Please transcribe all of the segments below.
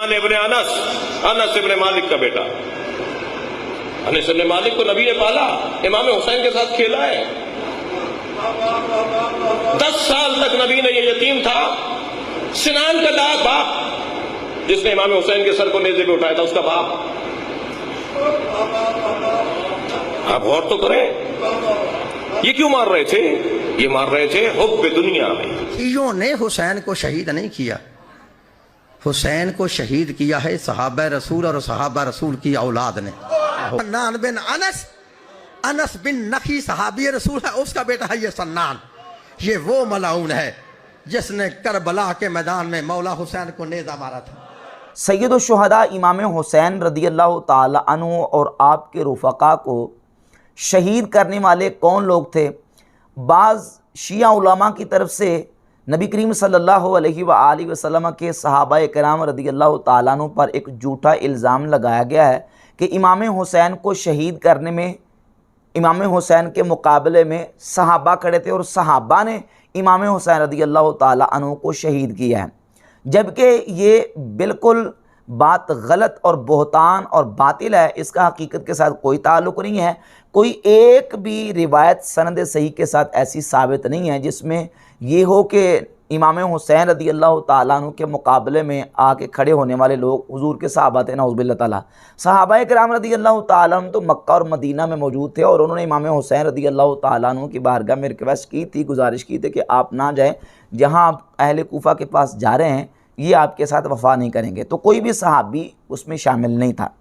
इब्ने अनस, अनस इब्ने मालिक का बेटा। अनस इब्ने मालिक को नबी ने पाला, इमाम हुसैन के साथ खेला है। 10 साल तक नबी ने ये यतीम था। सिनान का दाग बाप, जिसने इमाम हुसैन के सर को नेज़े पे उठाया था, उसका बाप। आप गौर तो करें, ये क्यों मार रहे थे? ये मार रहे थे हुब्ब दुनिया में। शियों ने हुसैन को शहीद नहीं किया, हुसैन को शहीद किया है सहाबा रसूल और सहाबा रसूल की औलाद ने। सन्नान बिन अनस, अनस बिन नखी सहाबी रसूल है, उसका बेटा है ये सन्नान। ये वो मलाउन है जिसने करबला के मैदान में मौला हुसैन को नेज़ा मारा था। सैयद शुहदा इमाम हुसैन रदियल्लाहु ताला अन्हु और आपके रुफ़क़ा को शहीद करने वाले कौन लोग थे? बाज़ शिया उलमा की तरफ से नबी करीम सल्लल्लाहु अलैहि वआलिहि वसल्लम के सहाबाए किराम रदियल्लाहु ताला अन्हु पर एक झूठा इल्ज़ाम लगाया गया है कि इमाम हुसैन को शहीद करने में इमाम हुसैन के मुकाबले में सहाबा खड़े थे और सहाबा ने इमाम हुसैन रदियल्लाहु ताला अन्हु को शहीद किया है, जबकि ये बिल्कुल बात गलत और बहतान और बातिल है। इसका हकीकत के साथ कोई ताल्लुक़ नहीं है। कोई एक भी रिवायत सनद सही के साथ ऐसी साबित नहीं है जिसमें ये हो कि इमाम हुसैन रदियल्लाहु ताला अन्हु के मुकाबले में आके खड़े होने वाले लोग हुजूर के सहाबा थे। नऊज़ुबिल्लाह ताला। सहाबाए किराम रदियल्लाहु ताला अन्हु तो मक्का और मदीना में मौजूद थे और उन्होंने इमाम हुसैन रदियल्लाहु ताला अन्हु की बारगाह में रिक्वेस्ट की थी, गुजारिश की थी कि आप ना जाएँ, जहाँ आप अहले कूफा के पास जा रहे हैं ये आपके साथ वफ़ा नहीं करेंगे। तो कोई भी सहाबी उसमें शामिल नहीं था।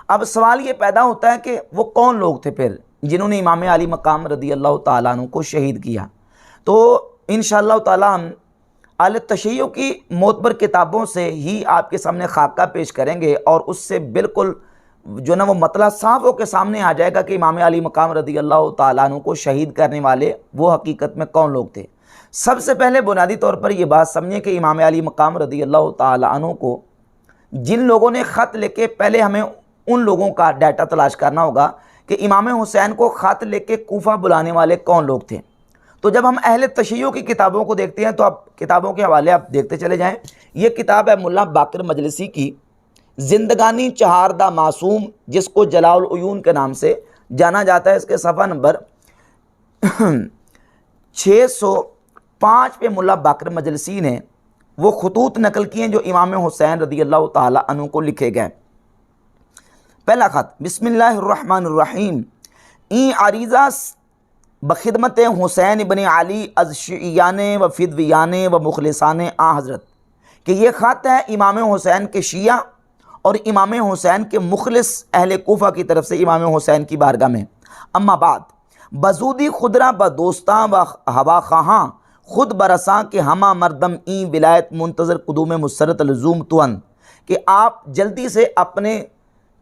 अब सवाल ये पैदा होता है कि वो कौन लोग थे फिर जिन्होंने इमाम अली मकाम रदियल्लाहु ताला अन्हु को शहीद किया। तो इंशाअल्लाह ताला हम अल तशय्युअ की मोतबर किताबों से ही आपके सामने खाका पेश करेंगे और उससे बिल्कुल जो ना वो मतला साफ होकर सामने आ जाएगा कि इमाम अली मकाम रदियल्लाहु ताला अन्हु को शहीद करने वाले वो हकीकत में कौन लोग थे। सबसे पहले बुनियादी तौर पर यह बात समझिए कि इमाम अली मकाम रदियल्लाहु ताला अन्हु को जिन लोगों ने ख़त लेके, पहले हमें उन लोगों का डाटा तलाश करना होगा कि इमाम हुसैन को ख़त लेके कूफा बुलाने वाले कौन लोग थे। तो जब हम अहले तशय्युअ की किताबों को देखते हैं तो आप किताबों के हवाले आप देखते चले जाएं। ये किताब है मुल्ला बाकर मजलिसी की ज़िंदगानी चहारदा मासूम, जिसको जलाउल उयून के नाम से जाना जाता है। इसके सफ़ा नंबर 605 पे मुल्ला बाकर मजलिसी ने वो खतूत नकल किए हैं जो इमाम हुसैन रदियल्लाहु ताला अन्हु को लिखे गए। पहला ख़त, बिस्मिल्लाहिर्रहमानिर्रहीम। ई आरीज़ा बखिदमत हुसैन इब्न अली अज़ शियान व फिदवियान व मुखलिसान आ हज़रत, कि ये ख़त है इमाम हुसैन के शिया और इमाम हुसैन के मुखलिस अहले कूफा की तरफ से इमाम हुसैन की बारगाह में। अम्मा बाद बजूदी खुदरा ब दोस्तां व हवा खां खुद बरसां के हमा मरदम ई विलायत मुंतज़र कुदूम मुसरत लजूम तुअन, कि आप जल्दी से अपने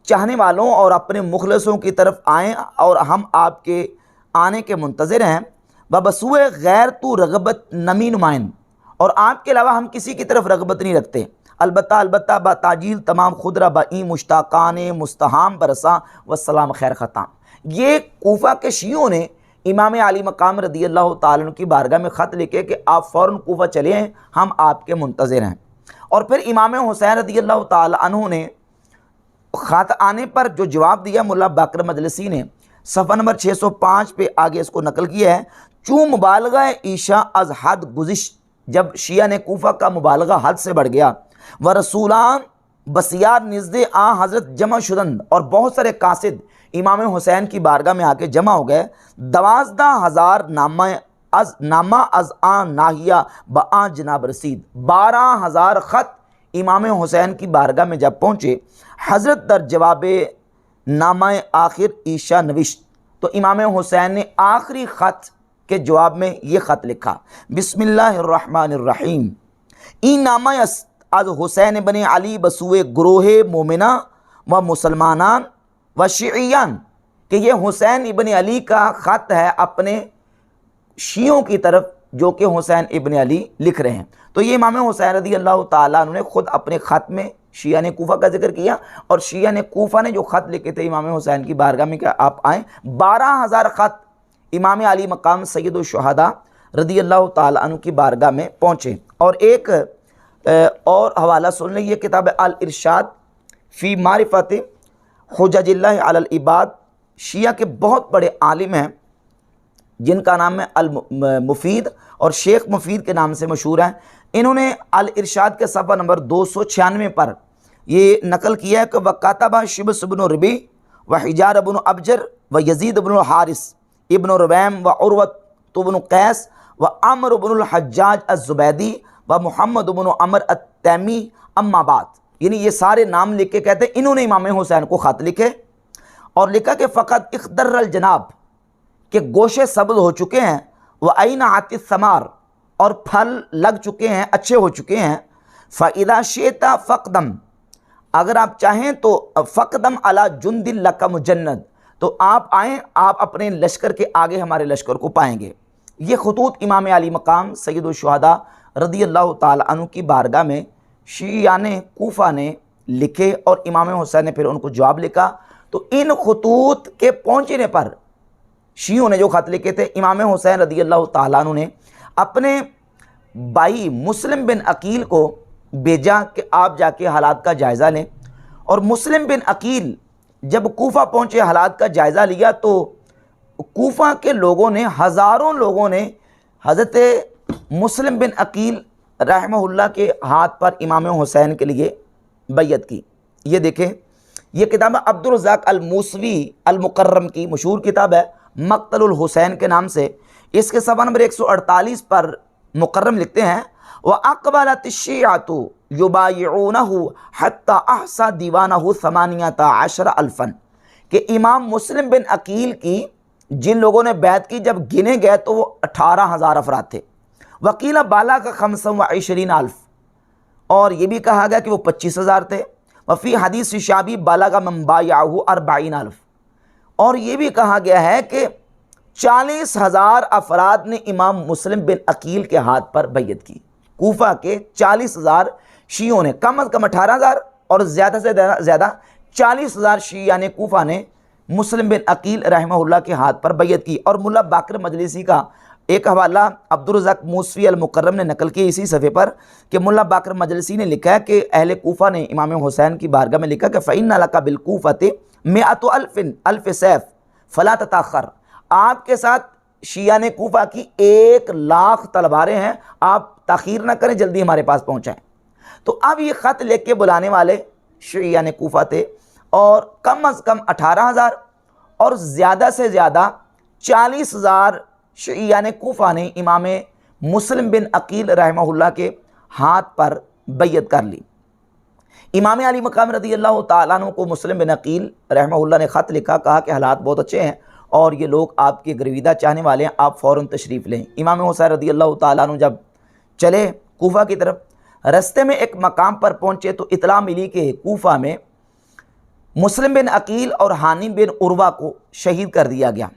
चाहने वालों और अपने मुखलसों की तरफ आएँ और हम आपके आने के मुंतज़र हैं। बबसूए गैर तू रगबत नमी नुमाइन, और आपके अलावा हम किसी की तरफ रगबत नहीं रखते। अलबत्ता बाताजील तमाम खुदरा बई मुश्ताकान मुस्तहाम बरसा वसलाम खैर ख़ताम। ये कूफा के शियों ने इमाम अली मकाम रदियल्लाहु ताला अन्हु की बारगाह में ख़त लिखे कि आप फ़ौरन कूफा चले हैं, हम आपके मुंतज़र हैं। और फिर इमाम हुसैन रदियल्लाहु ताला अन्हु ने ख़त आने पर जो जवाब दिया, मुल्ला बाकर मजलिसी ने सफ़ा नंबर 605 पे आगे इसको नकल किया है। चूँ मुबालगा ईशा अज़ हद गुज़िश, जब शिया ने कूफा का मुबालगा हद से बढ़ गया। व रसूलान बसियार निज़्दे आ हज़रत जमा शुदन, और बहुत सारे कासिद इमाम हुसैन की बारगाह में आके जमा हो गए। 12,000 नामा अज़ आ नाहिया ब आ जनाब रसीद, 12,000 ख़त इमाम हुसैन की बारगाह में जब पहुँचे, हज़रत दर जवाब नामा आखिर ईशा नविश, तो इमाम हुसैन ने आखिरी ख़त के जवाब में ये ख़त लिखा, बिस्मिल्लाहिर्रहमानिर्रहीम। ई नामा अज़ हुसैन इब्न अली बसुए ग्रोहे मोमिना व मुसलमानान व शियान, कि ये हुसैन इब्न अली का ख़त है अपने शियों की तरफ जो कि हुसैन इब्न अली लिख रहे हैं। तो ये इमाम हुसैन रदियल्लाहु ताला अन्हु ने ख़ुद अपने ख़त में शिया ने कूफा का जिक्र किया और शिया ने कूफा ने जो ख़त लिखे थे इमाम हुसैन की बारगाह में कि आप आएँ। 12,000 ख़त इमाम अली मकाम सैयद शुहदा रदियल्लाहु ताला अन्हु की बारगाह में पहुँचे। और एक और हवाला सुन लें, ये किताब है अल इरशाद फ़ी मारिफत हुज्जतिल्लाह अलल इबाद। शिया के बहुत बड़े आलिम हैं जिनका नाम है अल मुफीद और शेख मुफीद के नाम से मशहूर है। इन्होंने अल इरशाद के सफ़ा नंबर 296 पर ये नकल किया है कि वकातबा शिब्स इब्न रबी व हिजार इब्न अबजर व यजीद इब्न हारिस इब्न रुबैम व उर्वत इब्न कैस व अमर इब्न हज्जाज अज़्ज़ुबैदी व मुहम्मद इब्न अमर अत-तैमी अम्माबाद। यानी ये सारे नाम लिख के कहते हैं इन्होंने इमाम हुसैन को ख़त लिखे और लिखा कि फ़कत इख्दर्रल जनाब के गोशे सब्ज़ हो चुके हैं, व आईना आतिस समार और फल लग चुके हैं, अच्छे हो चुके हैं। फ़इदा शेता फ़कदम, अगर आप चाहें तो फ़कदम अला जुंदिल लका मुजन्नद, तो आप आएँ, आप अपने लश्कर के आगे हमारे लश्कर को पाएंगे। ये खतूत इमाम अली मकाम सैयदुल शुहदा रज़ियल्लाहु ताला अन्हु की बारगाह में शियाने कूफा ने लिखे और इमाम हुसैन ने फिर उनको जवाब लिखा। तो इन खतूत के पहुँचने पर शियों ने जो ख़त लिखे थे, इमाम हुसैन रज़ियल्लाहु ताला अन्हु ने अपने भाई मुस्लिम बिन अकील को भेजा कि आप जाके हालात का जायज़ा लें। और मुस्लिम बिन अकील जब कूफा पहुँचे, हालात का जायज़ा लिया, तो कूफा के लोगों ने, हज़ारों लोगों ने हज़रत मुस्लिम बिन अकील रहमहुल्लाह के हाथ पर इमाम हुसैन के लिए बैयत की। ये देखें, ये किताब अब्दुल रज़्ज़ाक़ अल मूसवी अल मुकर्रम की मशहूर किताब है मक़तलुल हुसैन के नाम से। इसके सफ़ा नंबर 148 पर मुकर्रम लिखते हैं, व अक़बलत शियअतु युबायिऊनहु हत्ता अहसा दीवानहु 18 अल्फ़न, कि इमाम मुस्लिम बिन अकील की जिन लोगों ने बैत की जब गिने गए तो वो 18,000 अफराद थे। वकीला बाला का 25 अल्फ़, और ये भी कहा गया कि वो 25,000 थे। वफ़ी हदीस शाबी बाला का मंबायाहु 40 अल्फ़, और ये भी कहा गया है कि 40,000 अफराद ने इमाम मुस्लिम बिन अकील के हाथ पर बैयत की। कूफा के 40,000 शियों ने, कम अज़ कम 18,000 और ज़्यादा से ज़्यादा 40,000 शिया ने कूफा ने मुस्लिम बिन अकील रहमहुल्लाह के हाथ पर बैयत की। और मुल्ला बाकर मजलिसी का एक हवाला अब्दुल रज़्ज़ाक़ मूसवी अल मुकर्रम ने नकल किया इसी सफ़े पर कि मुल्ला बाकर मजलिसी ने लिखा है कि अहले कूफा ने इमाम हुसैन की बारगाह में लिखा कि फ़इन्ना लका बिल कूफ़ति मिअतु अल्फ़ सैफ़ फ़ला तताख़र, आपके साथ शिया ने कूफा की 1,00,000 तलवारें हैं, आप ताख़ीर ना करें, जल्दी हमारे पास पहुँचाएँ। तो अब ये ख़त लेके के बुलाने वाले शिया ने कूफा थे, और कम अज़ कम 18,000 और ज़्यादा से ज़्यादा 40,000 शिया ने कूफा ने इमाम मुस्लिम बिन अकील रहमहुल्लाह के हाथ पर बैयत कर ली। इमाम अली मकाम रज़ियल्लाहु ताला अन्हु को मुस्लिम बिन अकील रहमहुल्लाह ने ख़त लिखा, कहा कि हालात बहुत अच्छे हैं और ये लोग आपके गर्विदा चाहने वाले हैं, आप फ़ौरन तशरीफ़ लें। इमाम हुसैन रज़ियल्लाहु ताला अन्हु जब चले कूफा की तरफ, रास्ते में एक मकाम पर पहुँचे तो इतला मिली कि कूफा में मुस्लिम बिन अकील और हानी बिन उर्वा को शहीद कर दिया गया।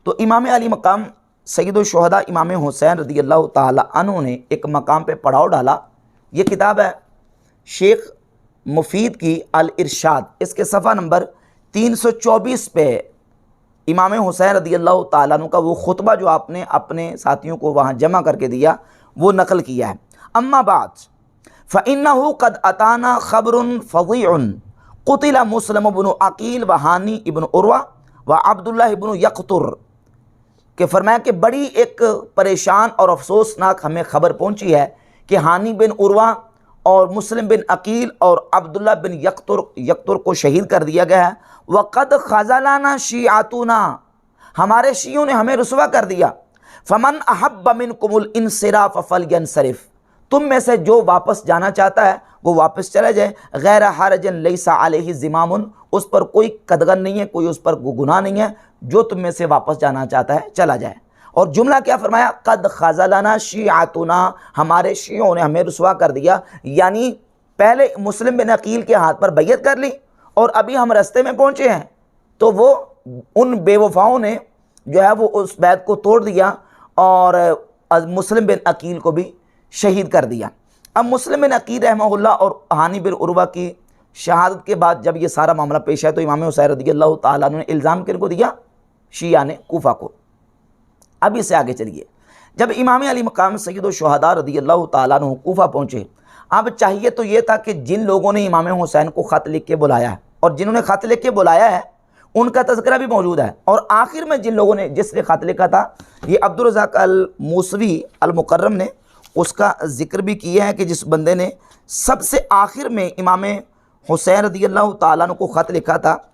तो इमाम अली मकाम सैयदुल शुहदा इमाम हुसैन रज़ियल्लाहु ताला अन्हु ने एक मकाम पे पड़ाव डाला। ये किताब है शेख मुफीद की अल इरशाद, इसके सफ़ा नंबर 324 पे इमाम हुसैन रज़ियल्लाहु ताला अन्हु का वो खुतबा जो आपने अपने साथियों को वहाँ जमा करके दिया वो नकल किया है। अम्मा बाद फ़इन्नहु क़द अताना ख़बरुन फ़ज़ीउन क़ुतिला मुस्लिम इब्न अकील व हानी इब्न उर्वा व अब्दुल्लाह इब्न यक़्तुर, के फरमाया कि बड़ी एक परेशान और अफसोसनाक हमें ख़बर पहुंची है कि हानी बिन उर्वा और मुस्लिम बिन अकील और अब्दुल्लाह बिन यक़्तुर को शहीद कर दिया गया है। वक़द ख़ज़लाना शियातुना, हमारे शियों ने हमें रुसवा कर दिया। फ़मन अहब्ब मिनकुमुल इंसिराफ़ फ़लयंसरिफ़, तुम में से जो वापस जाना चाहता है वो वापस चला जाए। गैर हरजन लैसा अलैहि ज़िमामुन, उस पर कोई कदगन नहीं है, कोई उस पर गुनाह नहीं है, जो तुम में से वापस जाना चाहता है चला जाए। और जुमला क्या फरमाया, कद ख़ज़लना शियातुना, हमारे शियों ने हमें रुसवा कर दिया। यानी पहले मुस्लिम बिन अकील के हाथ पर बैयत कर ली और अभी हम रास्ते में पहुँचे हैं तो वो उन बेवफाओं ने जो है वो उस बैत को तोड़ दिया और मुस्लिम बिन अकील को भी शहीद कर दिया। अब मुस्लिम बिन अकील रहमहुल्लाह और हानी बिन उर्वा की शहादत के बाद जब ये सारा मामला पेश आया तो इमाम हुसैन रज़ियल्लाहु ताला अन्हु ने इल्ज़ाम किनको दिया, शिया ने कूफा को। अब इससे आगे चलिए, जब इमाम अली मकाम सैयद शुहदा रज़ियल्लाहु ताला अन्हु कूफा पहुँचे, अब चाहिए तो ये था कि जिन लोगों ने इमाम हुसैन को ख़त लिख के बुलाया है और जिन्होंने ख़त लिख के बुलाया है उनका तज़किरा भी मौजूद है, और आखिर में जिन लोगों ने जिसने ख़त लिखा था, ये अब्दुल रज़ाक अल मूसवी अल मुकर्रम ने उसका ज़िक्र भी किया है कि जिस बंदे ने सबसे आखिर में इमाम हुसैन रज़ियल्लाहु ताला अन्हु को ख़त लिखा था,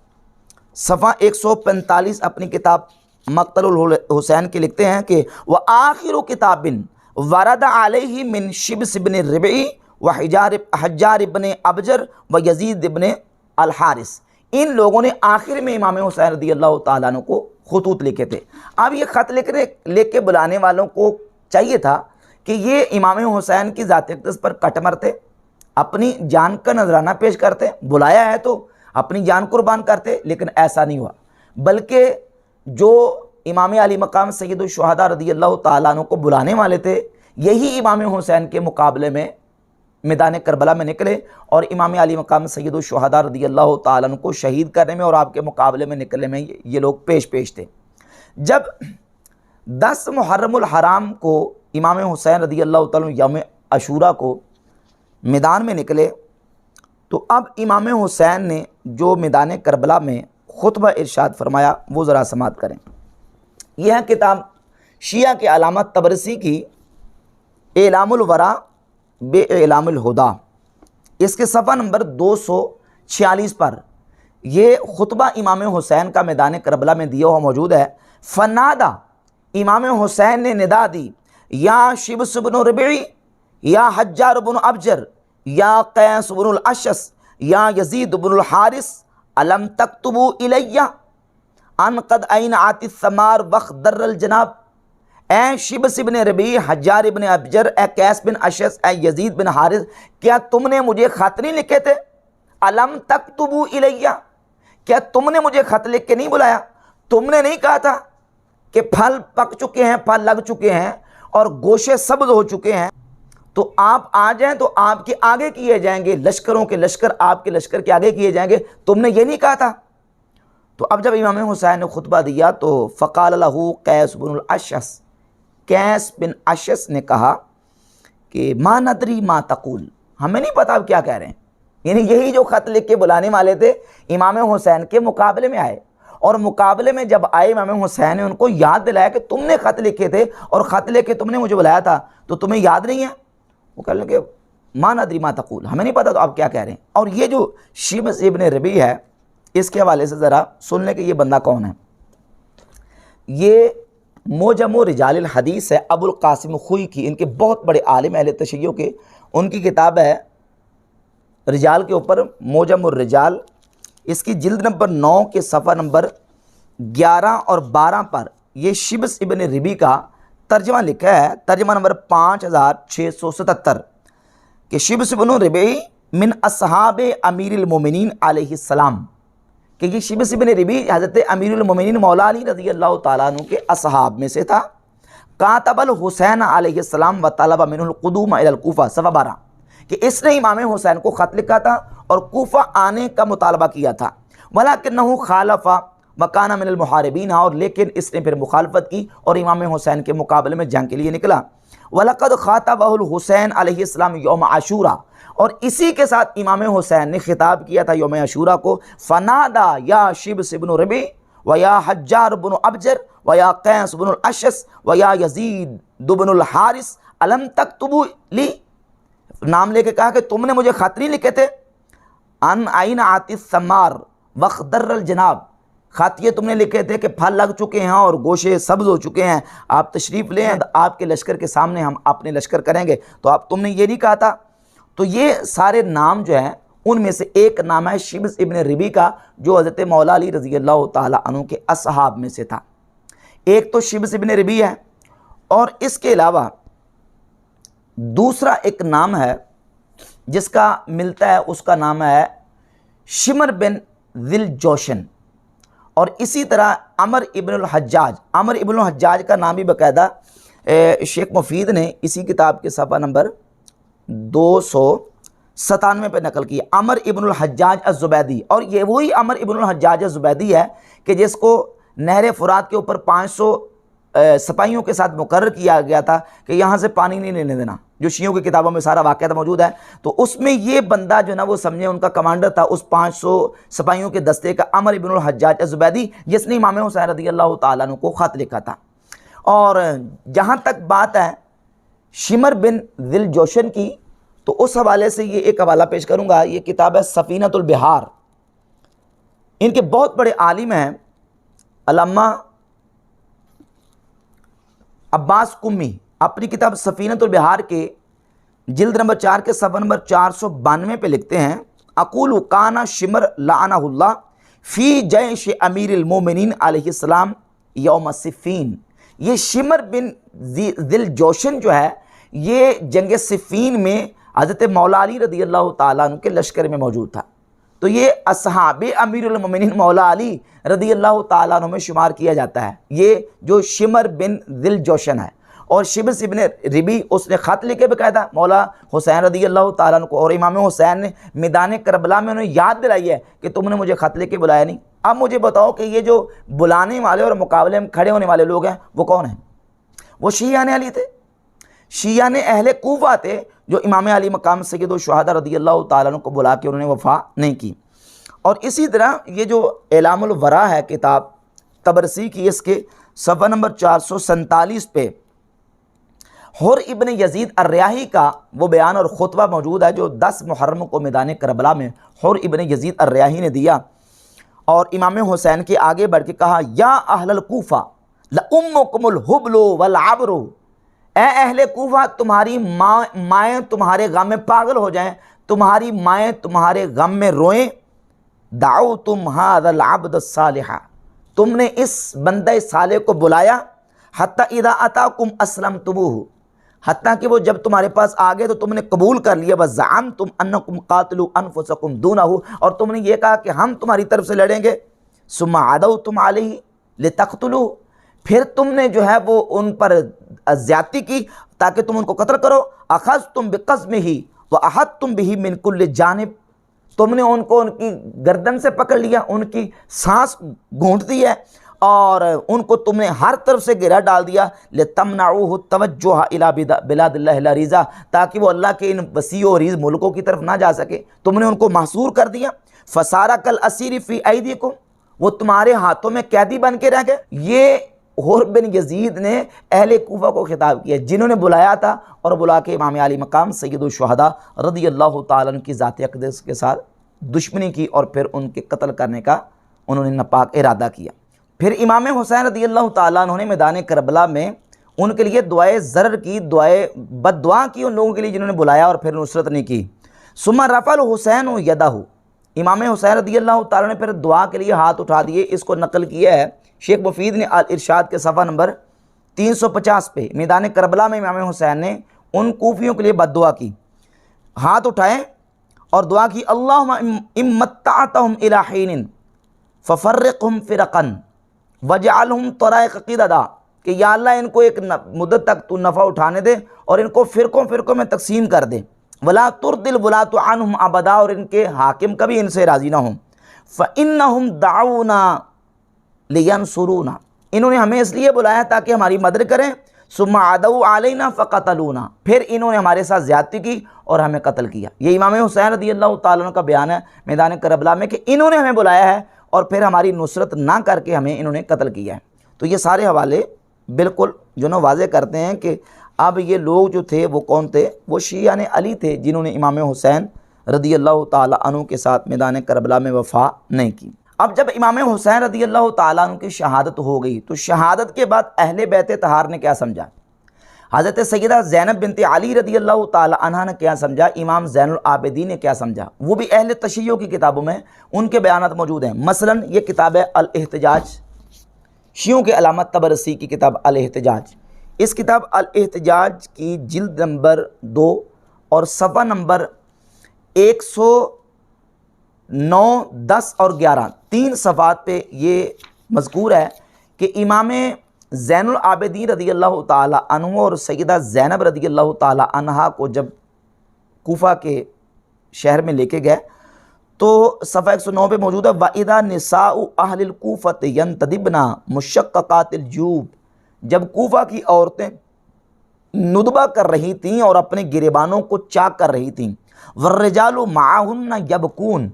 सफ़ा 145 अपनी किताब मक़तलुल हुसैन के लिखते हैं कि वह आखिर किताबिन वरद अलैहि मिन शिब्स इब्न रबी व हज्जार इब्न अबजर व यजीद इब्न अल हारिस, इन लोगों ने आखिर में इमाम हुसैन रज़ियल्लाहु ताला अन्हु को खुतूत लिखे थे। अब ये ख़त लिख के बुलाने वालों को चाहिए था कि ये इमाम हुसैन की ज़ात अक़दस पर कट मरते, अपनी जान का नजराना पेश करते, बुलाया है तो अपनी जान कुर्बान करते, लेकिन ऐसा नहीं हुआ, बल्कि जो इमाम अली मकाम सैयद शुहदा रज़ियल्लाहु ताला अन्हु को बुलाने वाले थे, यही इमाम हुसैन के मुकाबले में मैदान करबला में निकले और इमाम अली मकाम सैयद शुहदा रज़ियल्लाहु ताला अन्हु को शहीद करने में और आपके मुकाबले में निकलने में ये लोग पेश थे। जब 10 मुहर्रमुल हराम को इमाम हुसैन रज़ियल्लाहु ताला अन्हु यौम अशूरा को मैदान में निकले, तो अब इमाम हुसैन ने जो मैदान करबला में खुतबा इरशाद फरमाया वो ज़रा समात करें। यह किताब शिया के अलामत तबरसी की एलामुल वरा बे एलामुल हुदा, इसके सफ़ा नंबर 246 पर यह खुतबा इमाम हुसैन का मैदान करबला में दिया हुआ मौजूद है। फनादा, इमाम हुसैन ने निदा दी, या शिब्स इब्न रबी, या हज्जार इब्न अबजर, या कैस इब्न अशस, या यजीद इब्न हारिस, अलम तक्तुबू इलैया अन कद ऐन आति समार वक्त दर्रल जनाब। ए शिब्स इब्न रबी, हज्जार इब्न अबजर, ए कैस बिन अशस, ए यजीद बिन हारिस, क्या तुमने मुझे खत नहीं लिखे थे? अलम तक्तुबू इलैया, क्या तुमने मुझे खत लिख के नहीं बुलाया? तुमने नहीं कहा था कि फल पक चुके हैं, फल लग चुके हैं और गोशे सब्ज हो चुके हैं, तो आप आ जाएं तो आपके आगे किए जाएंगे, लश्करों के लश्कर आपके लश्कर के आगे किए जाएंगे, तुमने ये नहीं कहा था? तो अब जब इमाम हुसैन ने खुतबा दिया तो फ़क़ाल लहू कैस बिन अशस, कैस बिन अशस ने कहा कि मा नदरी मा तक़ूल, हमें नहीं पता अब क्या कह रहे हैं। यानी यही जो ख़त लिख के बुलाने वाले थे इमाम हुसैन के मुकाबले में आए, और मुकाबले में जब आए इमाम हुसैन ने उनको याद दिलाया कि तुमने ख़त लिखे थे और ख़त लिख के तुमने मुझे बुलाया था, तो तुम्हें याद नहीं है? वो कह लगे मा नदरी मा तक़ूल, हमें नहीं पता तो आप क्या कह रहे हैं। और ये जो शिब्स इब्न रबी है, इसके हवाले से ज़रा सुन लें कि ये बंदा कौन है। ये मोजम रिजाल हदीस है अबुल कासिम खुई की, इनके बहुत बड़े आलिम अहले तशय्युह के, उनकी किताब है रिजाल के ऊपर मोजम रिजाल। इसकी जिल्द नंबर 9 के सफ़ा नंबर 11 और 12 पर यह शिब्स इब्न रबी का तर्जमा लिखा है, तर्जमा नंबर 5677 कि शिब्स इब्न रबी मिन अस्हाबे अमीरुल मोमिनीन अलैहिस्सलाम, कि ये शिब्स इब्न रबी हज़रत अमीरुल मोमिनीन मौला अली रज़ियल्लाहु ताला अन्हु के असहाब में से था। कातबल हुसैन अलैहिस्सलाम व तलबा मिनहुल क़ुदूम इलल कूफा, सफ़ा 12, कि इसने इमाम हुसैन को ख़त लिखा था और कूफा आने का मुतालबा किया था। वलाकिन्नहु खालफ़ा व काना मिनल मुहारिबीन, और लेकिन इसने फिर मुखालफत की और इमाम हुसैन के मुकाबले में जंग के लिए निकला। वलक़द ख़ातबहुल हुसैन अलैहिस्सलाम यौम आशूरा, और इसी के साथ इमाम हुसैन ने खिताब किया था यौम आशूरा को, फ़नादा या शिब्स इब्न रबी व या हज्जार इब्न अबजर व या कैस इब्न अशस व या यजीद इब्न हारिस अलम तक्तुबू ली, नाम लेके कहा कि तुमने मुझे खत नहीं लिखे थे? अन आइन आतिस समार वक्त दर्रल जनाब, खत ये तुमने लिखे थे कि फल लग चुके हैं और गोशे सब्ज हो चुके हैं, आप तशरीफ़ लें, आपके लश्कर के सामने हम अपने लश्कर करेंगे, तो आप तुमने ये नहीं कहा था? तो ये सारे नाम जो हैं उनमें से एक नाम है शिब्स इब्न रबी का, जो हज़रत मौला अली रज़ियल्लाहु ताला अन्हु के असहाब में से था। एक तो शिब्स इब्न रबी है, और इसके अलावा दूसरा एक नाम है जिसका मिलता है, उसका नाम है शिमर बिन दिल जोशन, और इसी तरह अमर इब्नुल हज्जाज। अमर इब्नुल हज्जाज का नाम भी बाकायदा शेख मुफीद ने इसी किताब के सफ़ा नंबर 297 पे नकल किया, अमर इब्नुल हज्जाज अज़्ज़ुबैदी। और ये वही अमर इब्नुल हज्जाज अज़्ज़ुबैदी है कि जिसको नहर फ़ुरात के ऊपर 500 सिपाहियों के साथ मुकर्रर किया गया था कि यहाँ से पानी नहीं लेने देना, जो शियों की किताबों में सारा वाक़या मौजूद है। तो उसमें ये बंदा जो ना वो समझे उनका कमांडर था उस 500 सिपाहियों के दस्ते का, अमर इब्नुल हज्जाज अज़ुबैदी, जिसने इमाम हुसैन रज़ियल्लाहु ताला अन्हु को ख़त लिखा था। और जहाँ तक बात है शिमर बिन दिल जोशन की, तो उस हवाले से ये एक हवाला पेश करूँगा। ये किताब है सफ़ीनतुल बिहार। इनके बहुत बड़े आलिम हैं अल्लामा अब्बास कुम्मी, अपनी किताब सफ़ीनतुल बिहार के जिल्द नंबर 4 के सफ़ा नंबर 492 पे लिखते हैं, अक़ूलु काना शिमर लाअनहुल्लाह फ़ी जैश अमीरुल मोमिनीन अलैहिस्सलाम यौम सिफ़ीन। ये शिमर बिन दिल जोशन जो है ये जंग सिफ़ीन में हज़रत मौला अली रज़ियल्लाहु ताला अन्हु के लश्कर में मौजूद था। तो ये असहाबे अमीरुल मोमिनीन मौला अली रज़ियल्लाहु ताला अन्हु में शुमार किया जाता है, ये जो शिमर बिन दिल जोशन है। और शिब्र इब्न रिबी उसने ख़त लिखे बकायदा मौला हुसैन रज़ियल्लाहु ताला अन्हु को, और इमाम हुसैन ने मैदान करबला में उन्हें याद दिलाई है कि तुमने मुझे ख़त लिखे बुलाया नहीं। अब मुझे बताओ कि ये जो बुलाने वाले और मुकाबले में खड़े होने वाले लोग हैं वो कौन हैं? वो शियान अली थे, शियान अहले कूफा थे, जो इमाम अली मकाम सय्यदुल शुहदा रज़ियल्लाहु ताला अन्हु को बुला के उन्होंने वफ़ा नहीं की। और इसी तरह ये जो एलामुल वरा है किताब तबरसी की, इसके सफ़ा नंबर 447 पे हुर इब्न यजीद अर्रयाही का वो बयान और खुतबा मौजूद है जो 10 मुहर्रम को मैदान करबला में हुर इब्न यजीद अर्रयाही ने दिया। और इमाम हुसैन के आगे बढ़ के कहा, या अहलल कूफा लउम्मुकुमुल हुब्लु वल अब्रु, ए अहले कूफा तुम्हारी माएँ तुम्हारे गम में पागल हो जाएं, तुम्हारी माएँ तुम्हारे गम में रोएं। दाऊ तुम हादल अब्द सालिहा, तुमने इस बंदे साले को बुलाया। हत्ता इदा अताकुम अस्लम तुमूहु, हत्ता कि वो जब तुम्हारे पास आ गए तो तुमने कबूल कर लिया। बस ज़ाम तुम अन्नकुम कातिलु अनफुसकुम दूनहु, और तुमने ये कहा कि हम तुम्हारी तरफ से लड़ेंगे। सुम्मा अदौ तुम अलैहि लितक़तुलु, फिर तुमने जो है वो उन पर ज़्यादती की ताकि तुम उनको कत्ल करो। अखज़ तुम बिक़ज़्मिही व अहद तुम बिही मिन कुल्लि जानिब, तुमने उनको उनकी गर्दन से पकड़ लिया, उनकी सांस घूंट दी है और उनको तुमने हर तरफ से घेरा डाल दिया। लितमनऊहु तवज्जुह इला बिलादिल्लाहिल अरीज़ा, ताकि वो अल्लाह के इन वसी और अरीज़ मुल्कों की तरफ ना जा सके। तुमने उनको महसूर कर दिया। फसारा कल असीरी फ़ी ऐदीकुम, वो तुम्हारे हाथों में कैदी बन के रह गए। ये हुर बिन यजीद ने अहले कूफा को खिताब किया जिन्होंने बुलाया था और बुला के इमाम अली मकाम सय्यदुल शुहदा रज़ियल्लाहु ताला अन्हु की ज़ात अक़दस के साथ दुश्मनी की और फिर उनके कत्ल करने का उन्होंने नापाक इरादा किया। फिर इमाम हुसैन रज़ियल्लाहु ताला अन्हु ने मैदान करबला में उनके लिए दुआए ज़रर की, दुआए बद्दुआ की उन लोगों के लिए जिन्होंने बुलाया और फिर नुसरत नहीं की। सुम्मा रफ़अल हुसैन यदहु, इमाम हुसैन रज़ियल्लाहु ताला ने फिर दुआ के लिए हाथ उठा दिए। इसको नकल किया है शेख मुफीद ने अल इरशाद के सफ़ा नंबर 350 पे। मैदान करबला में इमाम हुसैन ने उन कूफियों के लिए बद्दुआ की, हाथ उठाए और दुआ की, अल्लाहुम्मा इम्मत्तअतहुम इला हीनिन फफ़र्रिक़हुम फ़िरक़न वजअलहुम तराइक़ क़िददा, कि या अल्लाह इनको एक मुद्दत तक तू नफ़ा उठाने दे और इनको फ़िरक़ों फ़िरक़ों में तकसीम कर दे। वला तुरदिल वलातु अन्हुम अबदा, और इनके हाकिम कभी इनसे राज़ी ना हों। फ़इन्नहुम दअऊना लियंसुरूना, इन्होंने हमें इसलिए बुलाया ताकि हमारी मदद करें। सुम्मा अदऊ अलैना फ़क़तलूना, फिर इन्होंने हमारे साथ ज़्यादती की और हमें कत्ल किया। ये इमाम हुसैन रज़ियल्लाहु ताला अन्हु का बयान है मैदान करबला में कि इन्होंने हमें बुलाया है और फिर हमारी नुसरत ना करके हमें इन्होंने कत्ल किया है। तो ये सारे हवाले बिल्कुल जो ना वाज़े करते हैं कि अब ये लोग जो थे वो कौन थे? वो शियाने अली थे जिन्होंने इमाम हुसैन रज़ियल्लाहु ताला अन्हु के साथ मैदान करबला में वफ़ा नहीं की। अब जब इमाम हुसैन रज़ियल्लाहु ताला अन्हु की शहादत हो गई तो शहादत के बाद अहले बैत तहार ने क्या समझा? हज़रत सैयदा ज़ैनब बिनते अली रज़ियल्लाहु ताला अन्हा ने क्या समझा? इमाम ज़ैनुल आबिदीन ने क्या समझा? वो भी अहले तशय्युअ की किताबों में उनके बयानात मौजूद हैं। मसलन ये किताब है अल एहतिजाज, शियों के अलामत तबरसी की किताब अल एहतिजाज। इस किताब अल एहतिजाज की जिल्द नंबर 2 और सफ़ा नंबर 109, 10 और 11 3 सफ़ात पे ये मज़कूर है कि इमाम ज़ैनुल आबिदीन रज़ियल्लाहु ताला अन्हु और सैयदा ज़ैनब रज़ियल्लाहु ताला अन्हा को जब कूफा के शहर में लेके गए तो सफ़ा 109 पे मौजूद है, वाइदा निसाउ अहलिल कूफत यंतदिबना मुशक्क़क़ातिल जूब, जब कूफा की औरतें नुदबा कर रही थीं और अपने गिरेबानों को चाक कर रही थीं, वर्रिजालु माहुन्ना यबकून,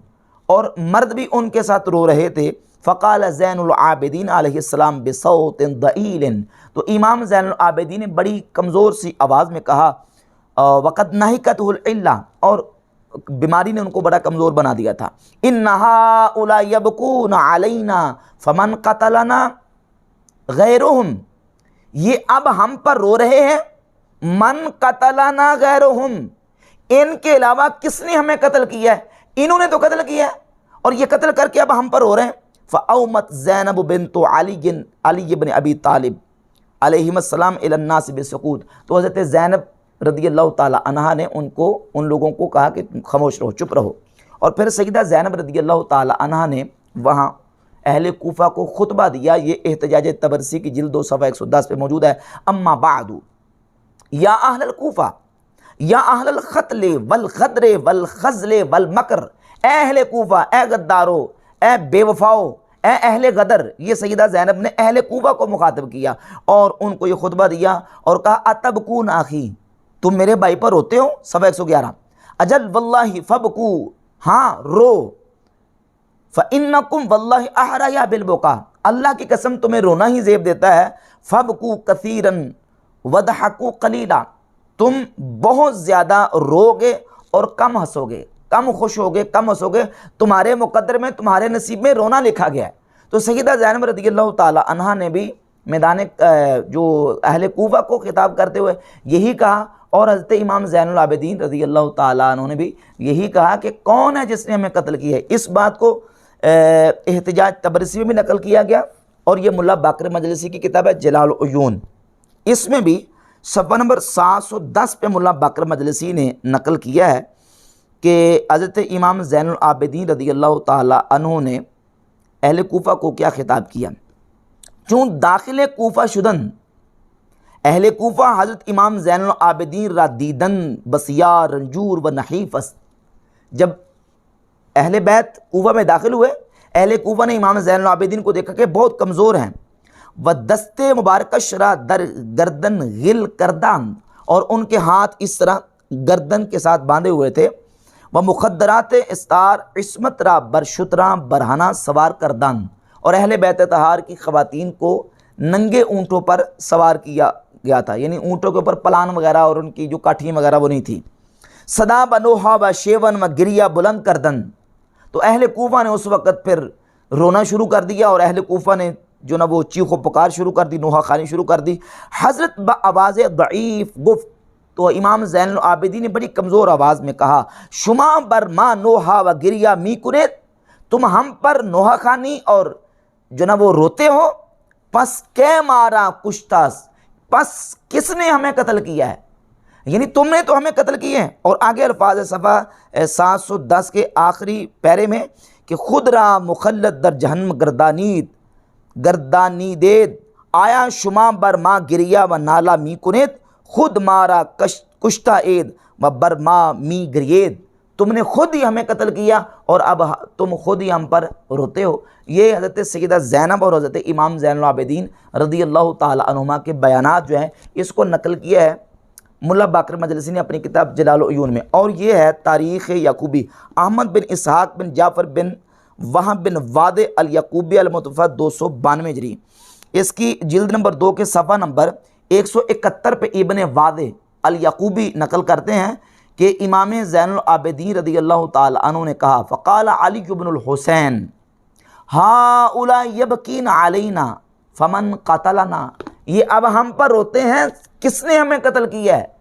और मर्द भी उनके साथ रो रहे थे। फ़क़ाल ज़ैनुल आबिदीन अलैहिस्सलाम बिसौतिन दईलिन, तो इमाम ज़ैनुल आबिदीन ने बड़ी कमज़ोर सी आवाज़ में कहा, वक़द नहिकतहुल इल्ला, और बीमारी ने उनको बड़ा कमज़ोर बना दिया था, इन्नहा उला यबकून अलैना फमन क़तलना गैरुहुम, ये अब हम पर रो रहे हैं, मन क़तलना गैरुहुम, इनके अलावा किसने हमें कत्ल किया है, इन्होंने तो कत्ल किया है और ये कत्ल करके अब हम पर रो रहे हैं। फ़अौमत ज़ैनब बिन्तु अली इब्न अबी तालिब अलैहिस्सलाम इलन नास बिसुकूत, तो हज़रत ज़ैनब रदियल्लाहु ताला अन्हा ने उन लोगों को कहा कि खामोश रहो, चुप रहो। और फिर सईदा ज़ैनब रदियल्लाहु ताला अन्हा ने वहाँ अहले कूफ़ा को खुतबा दिया। ये एहतजाज तबरसी की जिल्द 2 सफ़ा 110 पे मौजूद है। अम्मा बादू या अहलल कूफ़ा या अहलल ख़त्ल वल ग़द्र वल ख़ज़ल वल मकर, ए अहले कूफ़ा, ए गद्दारो, ए बेवफाओ, ए अहले गदर, ये सईदा ज़ैनब ने अहले कूफ़ा को मुखातब किया और उनको ये खुतबा दिया और कहा, अतबकून आखी, तुम मेरे भाई पर रोते हो, सफ़ा 111, अजल वल्लाहि फबकू, हाँ रो, फ़इन्नकुम वल्लाहि अहरा बिलबुका, अल्लाह की कसम तुम्हें रोना ही ज़ेब देता है, फबकू कसीरन वदहकू कलीला, तुम बहुत ज़्यादा रोगे और कम हंसोगे, कम खुश होगे, कम हंसोगे, तुम्हारे मुकद्दर में, तुम्हारे नसीब में रोना लिखा गया है। तो सईदा ज़ैनब रज़ियल्लाहु ताला अन्हा ने भी मैदान जो अहले कूफ़ा को खिताब करते हुए यही कहा, और हज़रत इमाम ज़ैनुल आबिदीन रज़ियल्लाहु ताला अन्हु ने भी यही कहा कि कौन है जिसने हमें कत्ल किया है। इस बात को एहतजाज तबरसी में भी नकल किया गया और ये मुल्ला बाकर मजलिसी की किताब है जलाल उयून, इसमें भी सफ़ा नंबर 710 पे मुल्ला बाकर मजलिसी ने नकल किया है कि हज़रत इमाम ज़ैनुल आबिदीन रज़ियल्लाहु ताला अन्हु ने अहले कूफ़ा को क्या खिताब किया। चूँ दाखिल कूफ़ा शुदन अहले कूफ़ा हज़रत इमाम ज़ैनुल आबिदीन रादीदन बसिया रंजूर व नहीफ़स, जब अहले बैत कूफ़ा में दाखिल हुए, अहले कूफ़ा ने इमाम ज़ैनुल आबिदीन को देखा कि बहुत कमज़ोर हैं, व दस्ते मुबारक शरा दर गर्दन गिल करदान, और उनके हाथ इस तरह गर्दन के साथ बांधे हुए थे, व मुखद्दरात इस्तार इस्मत रा बरशुतरा बरहाना सवार करदान, और अहले बैत तहार की ख़वातीन को नंगे ऊँटों पर सवार किया गया था, यानी ऊँटों के ऊपर पलान वगैरह और उनकी जो काठियाँ वगैरह वो नहीं थी। सदा बनोहा व शेवन व गिरिया बुलंद करदन, तो अहले कूफ़ा ने उस वक़्त फिर रोना शुरू कर दिया और अहले कूफ़ा ने जो ना वो चीख़ पुकार शुरू कर दी, नोहा खानी शुरू कर दी। हज़रत ब आवाज़ दईफ़ गुफ्त, तो इमाम ज़ैनुल आबिदीन ने बड़ी कमज़ोर आवाज़ में कहा, शुमा बरमा नोहा व गिरिया मी कुरेत, तुम हम पर नोहा खानी और जो ना वो रोते हो, पस के मारा कुश्तास, पस किसने हमें कत्ल किया है, यानी तुमने तो हमें कत्ल किए हैं। और आगे अल्फाज सफ़ा 710 के आखिरी पैरे में कि खुद रा मुखल्लद दर जहन्नम गर्दानीदेद आया शुमा बर माँ गिरिया व नाला मी कुनेत, खुद मारा कुश्ता एद व बर माँ मी गिरियद, तुमने खुद ही हमें कत्ल किया और अब तुम खुद ही हम पर रोते हो। ये हज़रत सईदा ज़ैनब और हज़रत इमाम ज़ैनुल आबिदीन रज़ियल्लाहु ताला अन्हुमा के बयानात जो हैं, इसको नकल किया है मुल्ला बाकर मजलिसी ने अपनी किताब जलाल उयून में। और ये है तारीख़ याकूबी, अहमद बिन इसहाक़ बिन जाफ़र बिन वहब बिन वाद अल याकूबी अल मुतवफ़ा 292 हिजरी, इसकी जिल्द नंबर 2 के सफ़ा नंबर 171 पे इब्न वाद अल याकूबी नकल करते हैं कि इमाम ज़ैनुल आबिदीन रज़ियल्लाहु ताला अन्हु ने कहा, फ़क़ाल अली इब्नुल हुसैन हाउला यबकीन अलैना फमन क़तलना, ये अब हम पर रोते हैं, किसने हमें कत्ल किया है,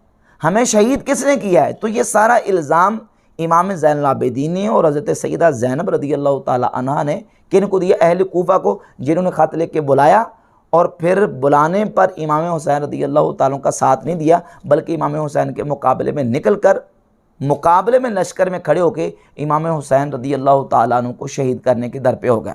हमें शहीद किसने किया है। तो ये सारा इल्ज़ाम इमाम ज़ैनुल आबिदीन ने और हज़रत सईदा ज़ैनब रज़ियल्लाहु ताला अन्हा ने किन को दिया, अहले कूफ़ा को, जिन्होंने ख़त लेके बुलाया और फिर बुलाने पर इमाम हुसैन रज़ियल्लाहु ताला का साथ नहीं दिया, बल्कि इमाम हुसैन के मुकाबले में निकल कर मुकाबले में लश्कर में खड़े होकर इमाम हुसैन रज़ियल्लाहु ताला अन्हु को शहीद करने के दर पे हो गए।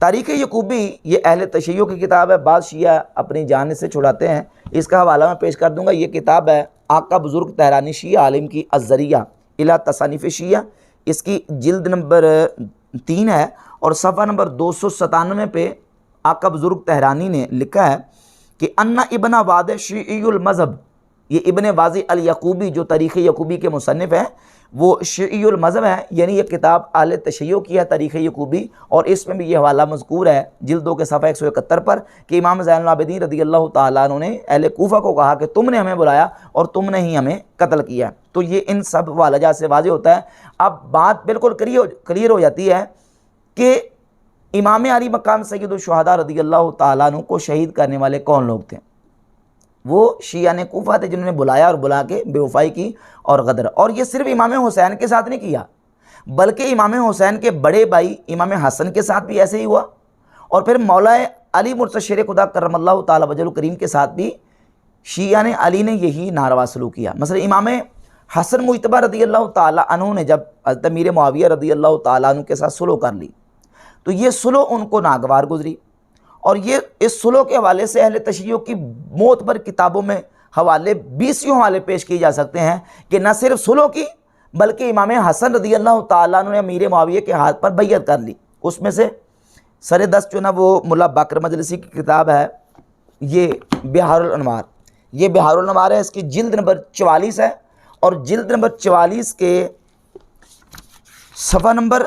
तारीख़ याकूबी ये अहले तशय्युअ की किताब है, बाज़ शिया अपनी जान से छुड़ाते हैं, इसका हवाला मैं पेश कर दूँगा। ये किताब है आका बुज़ुर्ग तहरानी शिया आलिम की अज़रिया इला तसानिफ़ शिया, इसकी जिल्द नंबर 3 है और सफ़ा नंबर 297 पे आका बुज़ुर्ग तहरानी ने लिखा है कि अन्ना इब्न वाद शीईयुल मज़हब, ये इब्न वाज़ी अल यकूबी जो तारीख़ यकूबी के मुसन्निफ हैं वो शीईयुल मज़हब है, यानी ये किताब अहले तशय्यो की है तारीख़ यकूबी, और इसमें भी ये हवाला मज़कूर है जिल्द 2 के सफ़ा 171 पर कि इमाम ज़ैनुल आबिदीन रज़ियल्लाहु ताला अन्हु ने अहले कूफ़ा को कहा कि तुमने हमें बुलाया और तुमने ही हमें कत्ल किया। तो ये इन सब वालजा से वाज़े होता है। अब बात बिल्कुल क्लियर हो जाती है कि इमाम अली मकाम सय्यदुश शुहदा रज़ियल्लाहु ताला अन्हु को शहीद करने वाले कौन लोग थे। वो शियाने कूफा थे जिन्होंने बुलाया और बुला के बेवफाई की और गदर। और ये सिर्फ इमाम हुसैन के साथ नहीं किया, बल्कि इमाम हुसैन के बड़े भाई इमाम हसन के साथ भी ऐसे ही हुआ, और फिर मौला अली मुर्तज़ा शेर खुदा करमल्लाहु ताला वजहुल करीम के साथ भी शियाने अली ने यही नारवा सलूक किया। मसलन इमाम हसन मुज्तबा रज़ियल्लाहु ताला अन्हु ने जब हज़रत अमीर मुआविया रज़ियल्लाहु ताला अन्हु के साथ सुलह कर ली तो ये सुलह उनको नागवार गुजरी, और ये इस सुलह के हवाले से अहले तशय्यो की मौत पर किताबों में हवाले 20 हवाले पेश किए जा सकते हैं कि न सिर्फ सुलह की बल्कि इमाम हसन रज़ियल्लाहु ताला अन्हु ने अमीर मुआविया के हाथ पर बैयत कर ली। उसमें से सरे 10 जो ना वो मुल्ला बाकर मजलिसी की किताब है, ये बिहारुल अनवार, ये बिहारुल अनवार है, इसकी जिल्द नंबर 44 है, और जिल्द नंबर 44 के सफ़ा नंबर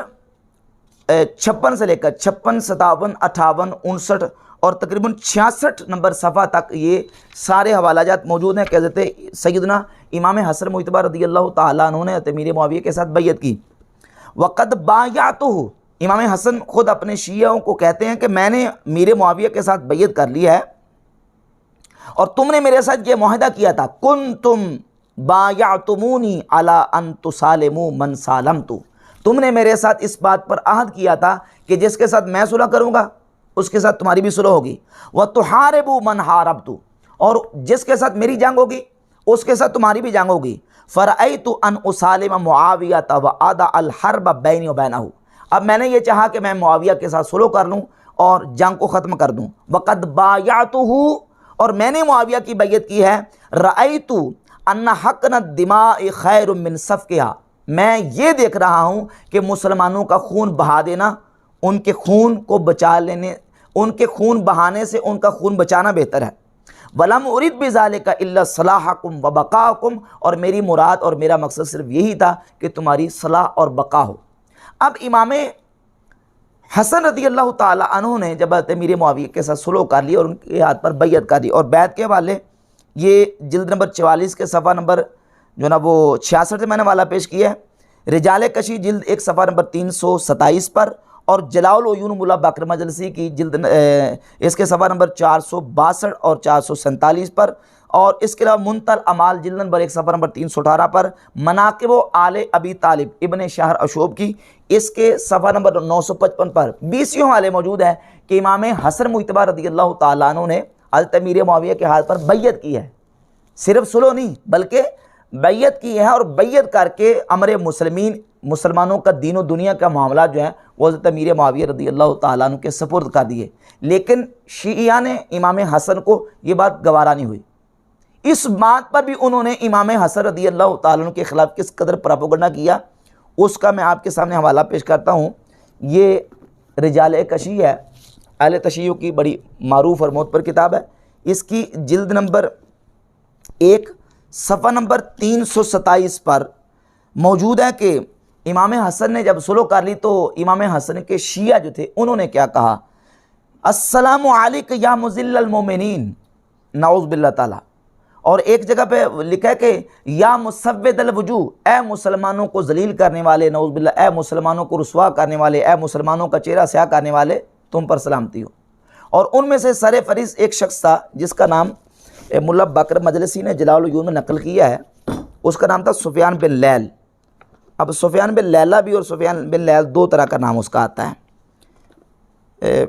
56 से लेकर 56, 57, 58, 59 और तकरीबन 66 नंबर सफ़ा तक ये सारे हवालाजात मौजूद हैं कि हज़रत सैयदना इमाम हसन मुज्तबा रज़ियल्लाहु ताला अन्हु ने अमीर मुआविया के साथ बैयत की। वक़द बायअतुहु, इमाम हसन खुद अपने शियाओं को कहते हैं कि मैंने अमीर मुआविया के साथ बैयत कर ली है और तुमने मेरे साथ ये मुआहदा किया था, कुंतुम बायअतुमूनी अला अन तुसालिमू मन सालमतु, तुमने मेरे साथ इस बात पर आहद किया था कि जिसके साथ मैं सुलह करूंगा उसके साथ तुम्हारी भी सुलह होगी, वह तुहारिबू मन हारबतु, और जिसके साथ मेरी जंग होगी उसके साथ तुम्हारी भी जंग होगी। फ़रअयतु अन उसालिम मुआविया व आदा अल हर्ब बैनी व बैनहु, अब मैंने ये चाहा कि मैं मुआविया के साथ सुलह कर लूँ और जंग को ख़त्म कर दूँ। वक़द बायअतुहु, और मैंने मुआविया की बैयत की है। रअयतु अन्ना हक़्न दिमाइ खैर मिन सफ़किहा, मैं ये देख रहा हूँ कि मुसलमानों का खून बहा देना, उनके खून को बचा लेने, उनके खून बहाने से उनका खून बचाना बेहतर है। वलम उरिद बिज़ालिका इल्ला सलाहकुम व बक़ाकुम, और मेरी मुराद और मेरा मकसद सिर्फ यही था कि तुम्हारी सलाह और बका हो। अब इमाम हसन रज़ियल्लाहु ताला अन्हु ने जब अमीर मुआविया के साथ सुलह कर ली और उनके हाथ पर बैयत कर दी, और बैत के वाले ये जिल्द नंबर 44 के सफ़ा नंबर जो ना वो 66 से मैंने वाला पेश किया है, रिजाल कशी जिल्द 1 सफ़ा नंबर 327 पर, और जलाउल उयून मुल्ला बाकर मजलिसी की जिल्द इसके सफ़ा नंबर 462 और 447 पर, और इसके अलावा मुंतल अमाल जिल्द नंबर 1 सफ़ा नंबर 318 पर, मनाक़िब आले अबी तालिब इब्ने शहर अशोब की इसके सफ़ा नंबर 955 पर 20 वाले मौजूद है कि इमाम हसन मुज्तबा रज़ियल्लाहु ताला अन्हु ने हज़रत अमीर मुआविया के हाथ पर बैयत की है, सिर्फ सुलह नहीं बल्कि बैयत की है, और बैयत करके अमर मुसलमीन मुसलमानों का दीन और दुनिया का मामला जो है वो हज़रत अमीर मुआविया रज़ियल्लाहु ताला अन्हु के सपुर्द कर दिए। लेकिन शिया ने इमाम हसन को ये बात गवारा नहीं हुई। इस बात पर भी उन्होंने इमाम हसन रज़ियल्लाहु ताला अन्हु के ख़िलाफ़ किस कदर प्रोपेगेंडा किया उसका मैं आपके सामने हवाला पेश करता हूँ। ये रिजाल कशी है, अहले तशय्यो की बड़ी मारूफ और मोतबर किताब है। इसकी जिल्द नंबर 1 सफ़ा नंबर 327 पर मौजूद है कि इमाम हसन ने जब सुलह कर ली तो इमाम हसन के शिया जो थे उन्होंने क्या कहा, अस्सलामु अलैका या मुज़िल्लल मोमिनीन, नाउज़ बिल्लाह ताला। और एक जगह पे लिखा है कि या मुसव्विदल वजूह, ए मुसलमानों को जलील करने वाले, नाउज़ बिल्लाह, ए मुसलमानों को रुसवा करने वाले, ए मुसलमानों का चेहरा स्याह करने वाले, तुम पर सलामती हो। और उनमें से सर फरीज एक शख्स था जिसका नाम मुल्ला बाकर मजलिसी ने जलाल उयून में नकल किया है, उसका नाम था सुफियान बिन लैल। अब सुफियान बिन लैला भी और सुफियान बिन लैल दो तरह का नाम उसका आता है।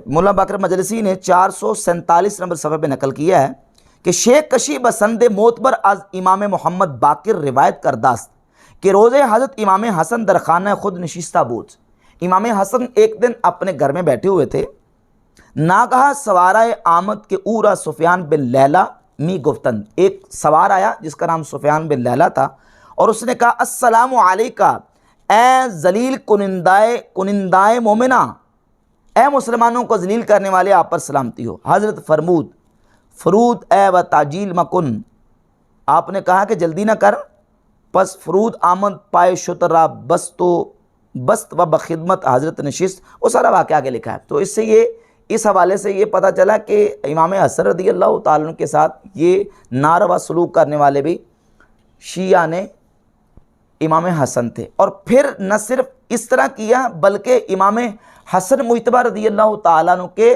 मुल्ला बाकर मजलिसी ने 447 नंबर सफ़े पे नकल किया है कि शेख कशी बसंद मोतबर अज इमाम मोहम्मद बाकिर रिवायत करदास्त कि रोज़े हज़रत इमाम हसन दरखाना खुद नशिस्ता बोझ, इमाम हसन एक दिन अपने घर में बैठे हुए थे, ना कहा सवारा आमद के ऊरा सुफियान बिन लैला मी गुफ्तन, एक सवार आया जिसका नाम सुफियान बिन लैला था, और उसने कहा अस्सलामु अलैका ए जलील कुनिंदाए मोमिना, ए मुसलमानों को जलील करने वाले आप पर सलामती हो। हज़रत फरमूद फरूद ए व ताजील मकुन, आपने कहा कि जल्दी ना कर, पस फरूद आमद पाए शुतरा बस्त व बखिदमत हज़रत नशिस्त, वो सारा वाक़या आगे लिखा है। तो इससे ये इस हवाले से ये पता चला कि इमाम हसन रज़ी अल्लाह ताला अन्हु के साथ ये नारवा सलूक करने वाले भी शिया ने इमाम हसन थे। और फिर न सिर्फ इस तरह किया बल्कि इमाम हसन मुजतबा रज़ी अल्लाह ताला अन्हु के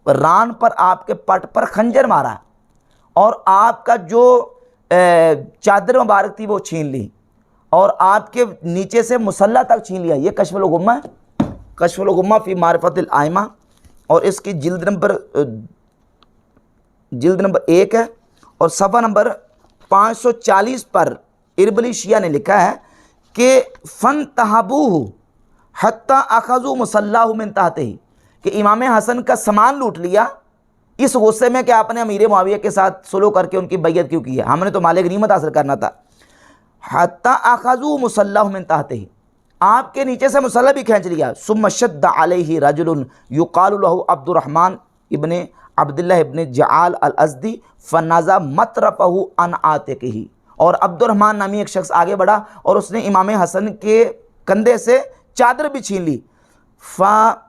रान पर, आपके पट पर खंजर मारा और आपका जो चादर मुबारक थी वो छीन ली और आपके नीचे से मुसल्ला तक छीन लिया। ये कश्फुल गुम्मा है, कश्फुल गुम्मा फ़ी मारिफतिल आइमा, और इसकी जिल्द नंबर 1 है और सफ़ा नंबर 540 पर इरबली शिया ने लिखा है कि फ़न तहाबूहु हत्ता अखज़ू मुसल्लाहु मिन तहतिही, कि इमाम हसन का सामान लूट लिया इस गुस्से में कि आपने अमीर मुआविया के साथ सुलह करके उनकी बैयत क्यों की है, हमने तो माले गनीमत हासिल करना था। हत्ता अखज़ू मुसल्लाहु मिन तहतिही, आपके नीचे से मुसल्ला भी खींच लिया। सुम्मा शद्द अलैहि रजुलुन युक़ालु लहु अब्दुर्रहमान इब्ने अब्दुल्लाह इब्ने जआल अल अज़दी फ़नज़ा मतरफ़हु अन आतिक़िही, और अब्दुर्रहमान नामी एक शख्स आगे बढ़ा और उसने इमाम हसन के कंधे से चादर भी छीन ली। फ़ा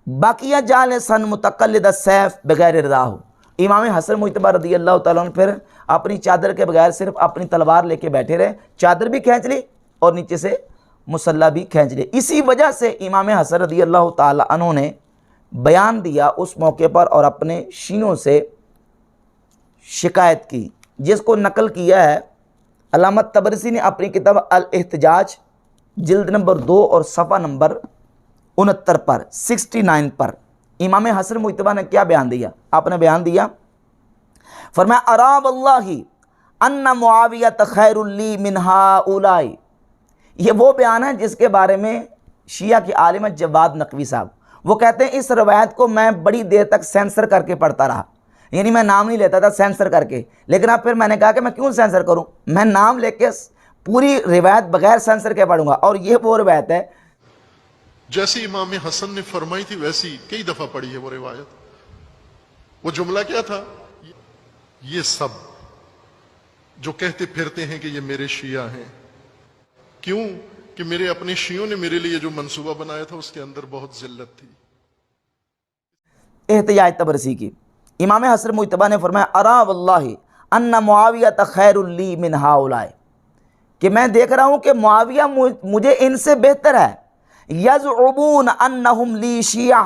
बाकिया जालिसन मुतक़ल्लिद सैफ़ बगैर रिदाहु, इमाम हसन मुजतबा रज़ी अल्लाह ताला अन्हु फिर अपनी चादर के बगैर सिर्फ अपनी तलवार लेके बैठे रहे, चादर भी खींच ली और नीचे से मुसल्ला भी खींच ली। इसी वजह से इमाम हसन रज़ी अल्लाह ताला अन्हु ने बयान दिया उस मौके पर और अपने शियों से शिकायत की, जिसको नकल किया है अल्लामा तबरसी ने अपनी किताब अल इहतिजाज जिल्द नंबर 2 और सफ़ा नंबर 69 पर 69 पर इमाम हसन मुजतबा ने क्या बयान दिया। आपने बयान दिया, फरमाया अरा वल्लाहि अन्ना मुआवियत खैरुल ली मिन हाउलाई। ये वो बयान है जिसके बारे में शिया के आलिम जवाद नकवी साहब वो कहते हैं इस रवायत को मैं बड़ी देर तक सेंसर करके पढ़ता रहा, यानी मैं नाम नहीं लेता था सेंसर करके, लेकिन अब फिर मैंने कहा कि मैं क्यों सेंसर करूं, मैं नाम लेके पूरी रिवायत बगैर सेंसर के पढ़ूंगा। और ये वो रिवायत है जैसी इमाम हसन ने फरमाई थी वैसी कई दफा पढ़ी है वो रिवायत। वो जुमला क्या था, ये सब जो कहते फिरते हैं कि ये मेरे शिया हैं, क्यों कि मेरे अपने शियों ने मेरे लिए जो मंसूबा बनाया था उसके अंदर बहुत जिल्लत थी। एहतिजाज तबरसी की इमाम हसन मुजतबा ने फरमाया अरा वल्लाहि अन्ना मुआविया खैरुल ली मिन हाउलाई, कि मैं देख रहा हूं कि मुआविया मुझे इनसे बेहतर है। यज़उबून अन्नहुम ली शिया,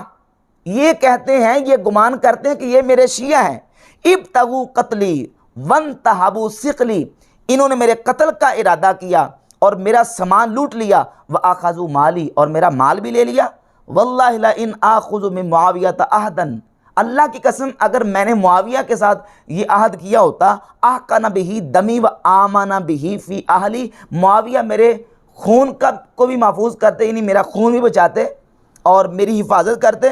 ये कहते हैं, ये गुमान करते हैं कि ये मेरे शिया हैं। इब्तगू कत्ली वन तहाबू सिकली, इन्होंने मेरे कत्ल का इरादा किया और मेरा सामान लूट लिया। व आखज़ू माली, और मेरा माल भी ले लिया। वल्लाहि ला इन आखुज़ु मिन मुआविया अहदन, अल्लाह की कसम अगर मैंने मुआविया के साथ ये अहद किया होता, आहकाना बिही दमी व आमाना बिही फ़ी अहली, मुआविया मेरे खून का को भी महफूज करते, यानी मेरा खून भी बचाते और मेरी हिफाजत करते,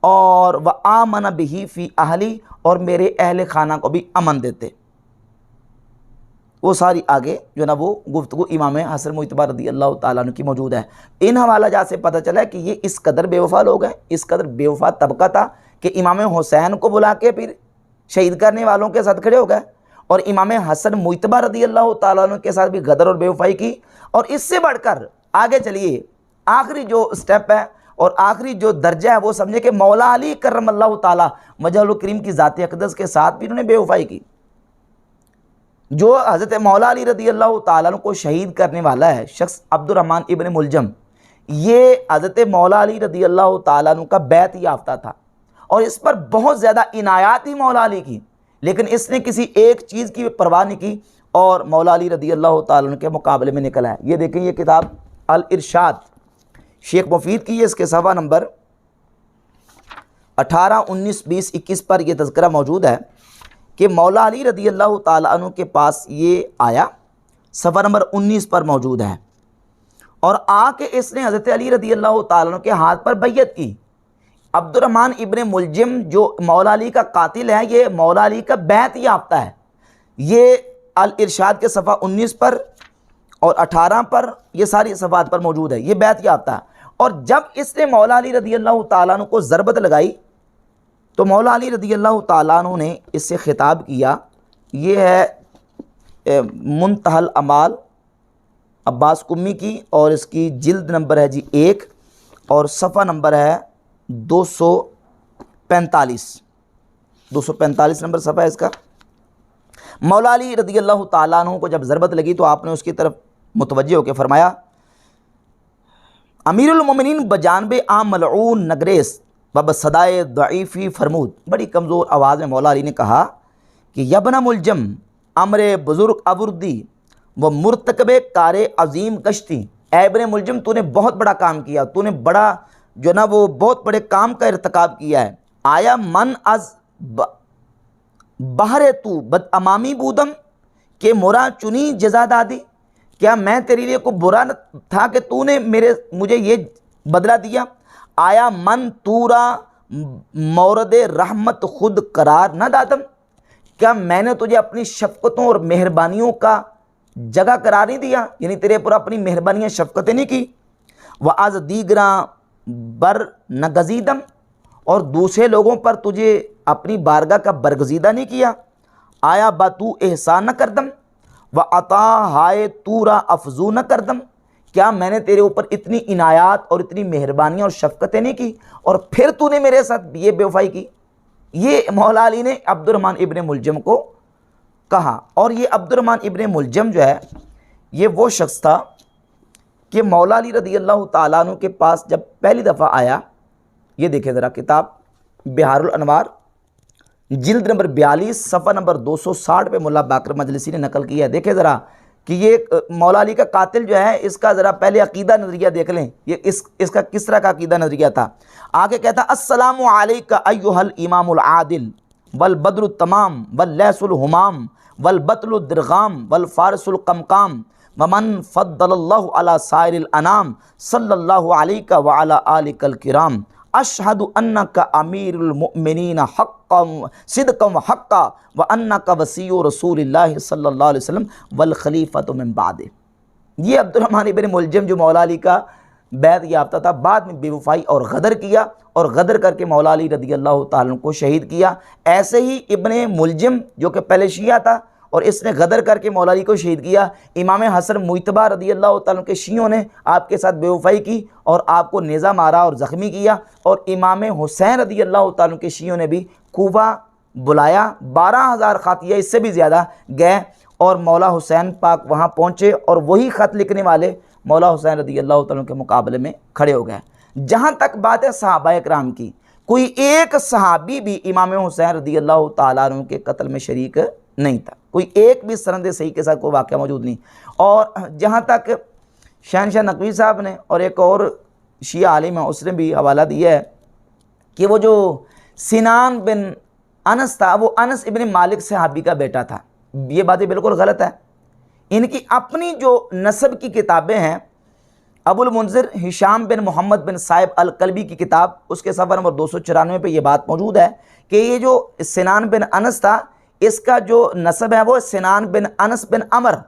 और व आमना बिही फ़ी अहली, और मेरे अहल खाना को भी अमन देते। वो सारी आगे जो ना वो गुफ्तगू इमाम हसन मुजतबा रज़ी अल्लाह ताला अन्हु की मौजूद है। इन हवाला जा से पता चला कि ये इस कदर बेवफा लोग हैं, इस कदर बेवफा तबका था कि इमाम हुसैन को बुला के फिर शहीद करने वालों के साथ खड़े हो गए और इमाम हसन मुजतबा रज़ी अल्लाह ताला अन्हु के साथ भी गदर और बेवफाई की। और इससे बढ़कर आगे चलिए, आखिरी जो स्टेप है और आखिरी जो दर्जा है वो समझे कि मौला अली करमल्लाहु ताला वजहुल करीम की ज़ात अक़दस के साथ भी उन्होंने बेवफाई की। जो हज़रत मौला अली रज़ी अल्लाह ताला अन्हु को शहीद करने वाला है शख्स अब्दुर्रहमान इब्ने मुलजम, ये हज़रत मौला अली रज़ी अल्लाह ताला अन्हु का बैत याफ्ता था और इस पर बहुत ज़्यादा इनायात ही मौला अली की, लेकिन इसने किसी एक चीज़ की परवाह नहीं की और मौला अली रज़ी अल्लाह ताला अन्हु के मुकाबले में निकला है। ये देखें, ये किताब अल इरशाद शेख मुफीद की है, इसके सफ़ा नंबर 18, 19, 20, 21 पर यह तज़किरा मौजूद है कि मौला अली रज़ी अल्लाह ताला अन्हु के पास ये आया, सफ़ा नंबर 19 पर मौजूद है, और आके इसने हज़रत अली रज़ी अल्लाह ताला अन्हु के हाथ पर बैयत की। अब्दुर्रहमान इब्ने मुलजिम जो मौला अली का कातिल है, ये मौला अली का बैत याफ्ता है। ये अल इरशाद के सफ़ा 19 पर और 18 पर, ये सारी सफ़ात पर मौजूद है, ये बैत याफ्ता है। और जब इसने मौला अली रज़ी अल्लाह ताला अन्हु को ज़रबत लगाई तो मौला अली रज़ी अल्लाह ताला अन्हु ने इससे खिताब किया। ये है मुंतहल अमाल अब्बास कुम्मी की, और इसकी जिल्द नंबर है जी 1 और सफ़ा नंबर है 245 नंबर सफ़ा है इसका। मौला अली रज़ी अल्लाह ताला अन्हु को जब ज़रबत लगी तो आपने उसकी तरफ मुतवज्जे होकर फरमाया, अमीरुल मोमिनीन बजानबे आम मलऊन नगरेस बब सदाए दईफ़ी फरमूद। बड़ी कमज़ोर आवाज़ में मौला अली ने कहा कि यबना मुलजम अमरे बुज़ुर्ग अबुर्दी व मुर्तकबे कारे अज़ीम कश्ती। ऐबन मुलजम तूने बहुत बड़ा काम किया, तूने बड़ा जो ना वो बहुत बड़े काम का इर्तिकाब किया है। आया मन अज बहरे तू बद अमामी बूदम के मोरा चुनी जजा दादी। क्या मैं तेरे लिए को बुरा था कि तूने मुझे ये बदला दिया। आया मन तूरा मौरद रहमत खुद करार न दादम। क्या मैंने तुझे अपनी शफ़क़तों और मेहरबानियों का जगह करार नहीं दिया, यानी तेरे पर अपनी मेहरबानियाँ शफ़क़तें नहीं की। व आज दीगरा बर न गजीदम, और दूसरे लोगों पर तुझे अपनी बारगाह का बरगजीदा नहीं किया। आया बातू एहसान न करदम व अता हाय तूरा अफजू न करदम। क्या मैंने तेरे ऊपर इतनी इनायात और इतनी मेहरबानियाँ और शफ़क़तें नहीं की और फिर तूने मेरे साथ ये बेवफाई की। ये मौला अली ने अब्दुर्रहमान इब्ने मुलजम को कहा। और ये अब्दुर्रहमान इब्ने मुलजम जो है ये वो शख्स था कि मौला अली रज़ी अल्लाह ताला अन्हु के पास जब पहली दफ़ा आया, ये देखें ज़रा किताब बिहारुल अनवार जिल्द नंबर 42 सफ़ा नंबर 260 पे मुल्ला बाकर मजलिसी ने नकल किया है। देखें ज़रा कि ये मौला अली का कातिल जो है इसका ज़रा पहले अकीदा नज़रिया देख लें, ये इसका किस तरह का अकीदा नज़रिया था। आगे कहता अस्सलामु अलैका अय्युहल इमामुल आदिल वल बद्रु तमाम वल लैसुल हुमाम वल बतलु दिरगाम वल फारसुल कमकाम वमन फद्दलल्लाहु अला साइरिल अनाम सल्लल्लाहु अलैका व अला आलिकल किराम अशहदु अन्नका अमीरुल मुमिनीन हक्कम सिदकम हक्का व अन्नका वसीयु रसूलिल्लाह सल्लल्लाहु अलैहि वसल्लम वल खलीफतु मिन बादे। ये अब्दुर्रहमान इब्ने मुलजम जो मौला अली का बैत याफ्ता था, बाद में बेवफाई और गदर किया और गदर करके मौला अली रज़ी अल्लाह ताला अन्हु को शहीद किया। ऐसे ही इब्ने मुलजम जो कि पहले शिया था और इसने गदर करके मौला अली को शहीद किया। इमाम हसन मुइतबा रज़ी अल्लाह ताला अन्हु के शियों ने आपके साथ बेवफाई की और आपको नेज़ा मारा और ज़ख्मी किया। और इमाम हुसैन रज़ी अल्लाह ताला अन्हु के शियों ने भी कूफा बुलाया, 12,000 ख़ातिया इससे भी ज़्यादा गए और मौला हुसैन पाक वहाँ पहुँचे और वही ख़त लिखने वाले मौला हुसैन रज़ी अल्लाह ताला अन्हु के मुकाबले में खड़े हो गए। जहाँ तक बात है सहाबा इकराम की, कोई एक सहाबी भी इमाम हुसैन रज़ी अल्लाह ताला अन्हु के कत्ल में शरीक नहीं था। कोई एक भी सनद सही के साथ कोई वाक़या मौजूद नहीं। और जहाँ तक शहनशाह नकवी साहब ने और एक और शिया आलिम है उसने भी हवाला दिया है कि वो जो सिनान बिन अनस था वो अनस इब्न मालिक सहाबी का बेटा था। ये बातें बिल्कुल गलत है। इनकी अपनी जो नसब की किताबें हैं, अबुल मुंज़िर हिशाम बिन मोहम्मद बिन साहिब अल कल्बी की किताब, उसके सफ़ा नंबर 294 पे ये बात मौजूद है कि ये जो सिनान बिन अनस था इसका जो नसब है वो सिनान बिन अनस बिन अमर,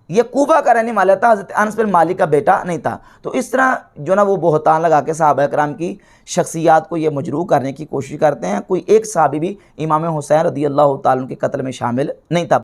ये कूफा का रहने वाला था, हज़रत अनस बिन मालिक का बेटा नहीं था। तो इस तरह जो ना वो बोहतान लगा के सहाबा कराम की शख्सियात को ये मजरूह करने की कोशिश करते हैं। कोई एक सहाबी भी इमाम हुसैन रज़ी अल्लाह ताला अन्हु के कत्ल में शामिल नहीं था।